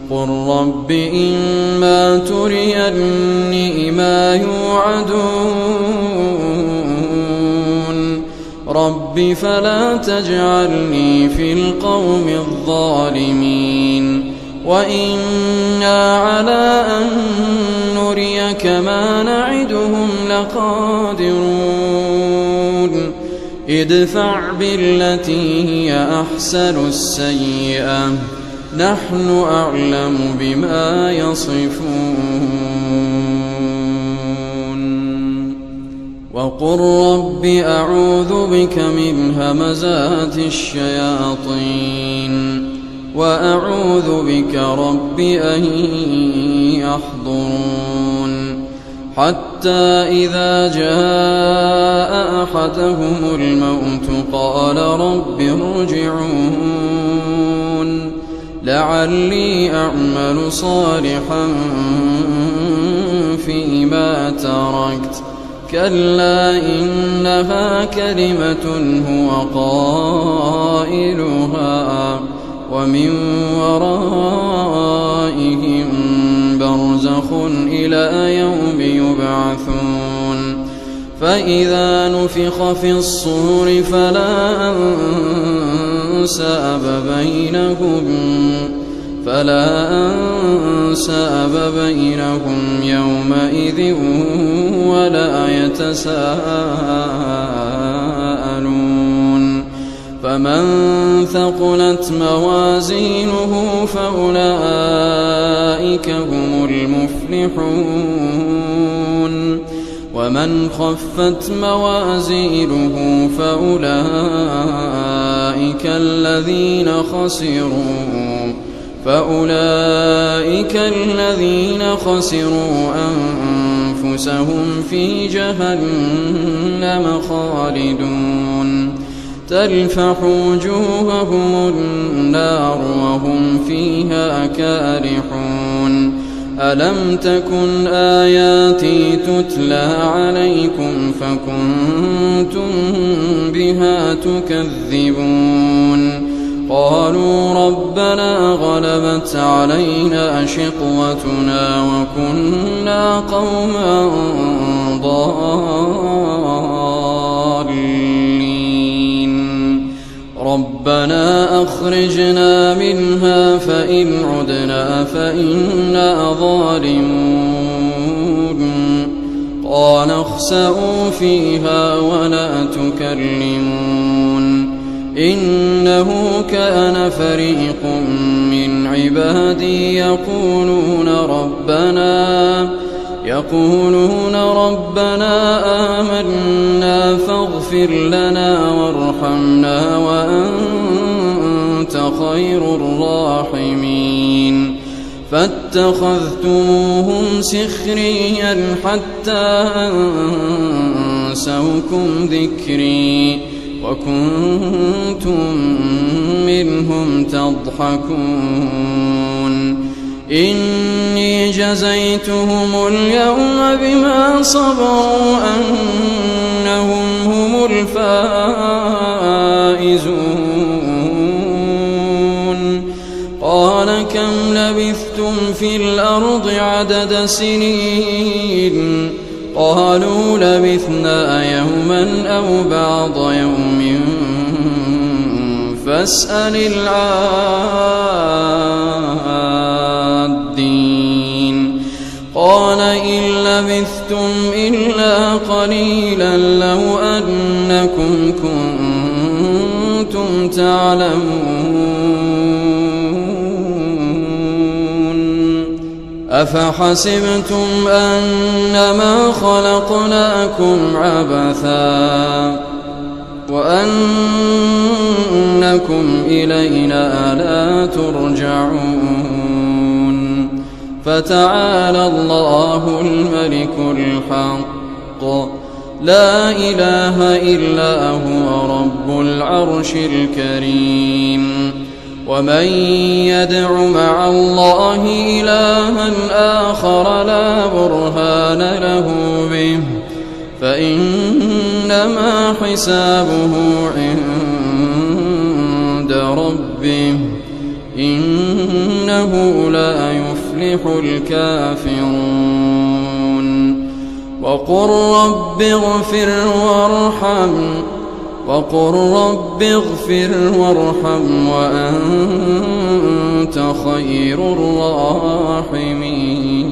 قل رب إما تريني ما يوعدون رب فلا تجعلني في القوم الظالمين وإنا على أن نريك ما نعدهم لقادرون ادفع بالتي هي أحسن السيئة نحن أعلم بما يصفون وقل رب أعوذ بك من همزات الشياطين وأعوذ بك رب أن يحضرون حتى إذا جاء أحدهم الموت قال رب ارجعون لعلي أعمل صالحا فيما تركت كلا إنها كلمة هو قائلها ومن ورائهم برزخ إلى يوم يبعثون فإذا نفخ في الصور فلا أنساب بينهم يومئذ ولا يتساءلون فمن ثقلت موازينه فأولئك هم المفلحون ومن خفت موازينه فأولئك الذين خسروا أنفسهم في جهنم خالدون تلفح وجوههم النار وهم فيها كارحون ألم تكن آياتي تتلى عليكم فكنتم بها تكذبون قالوا ربنا غلبت علينا شقوتنا وكنا قوما ضالين ربنا أخرجنا منها فإن عدنا فإنا ظالمون قال اخسئوا فيها ولا تكلمون إنه كان فريق من عبادي يقولون ربنا آمنا فاغفر لنا وارحمنا وأنت خير الراحمين فاتخذتموهم سخريا حتى أنسوكم ذكري وكنتم منهم تضحكون إني جزيتهم اليوم بما صبروا أنهم هم الفائزون قال كم لبثتم في الأرض عدد سنين قالوا لبثنا يوما أو بعض يوم فاسأل العادين قال إن لبثتم إلا قليلا لو أنكم كنتم تعلمون أفحسبتم أنما خلقناكم عبثا وأنكم إلينا لا ترجعون فتعالى الله الملك الحق لا إله إلا هو رب العرش الكريم ومن يدع مع الله إلها آخر لا برهان له به فإنما حسابه عند ربه إنه إنه لا يفلح الكافرون وقل رب اغفر وارحم وأنت خير الراحمين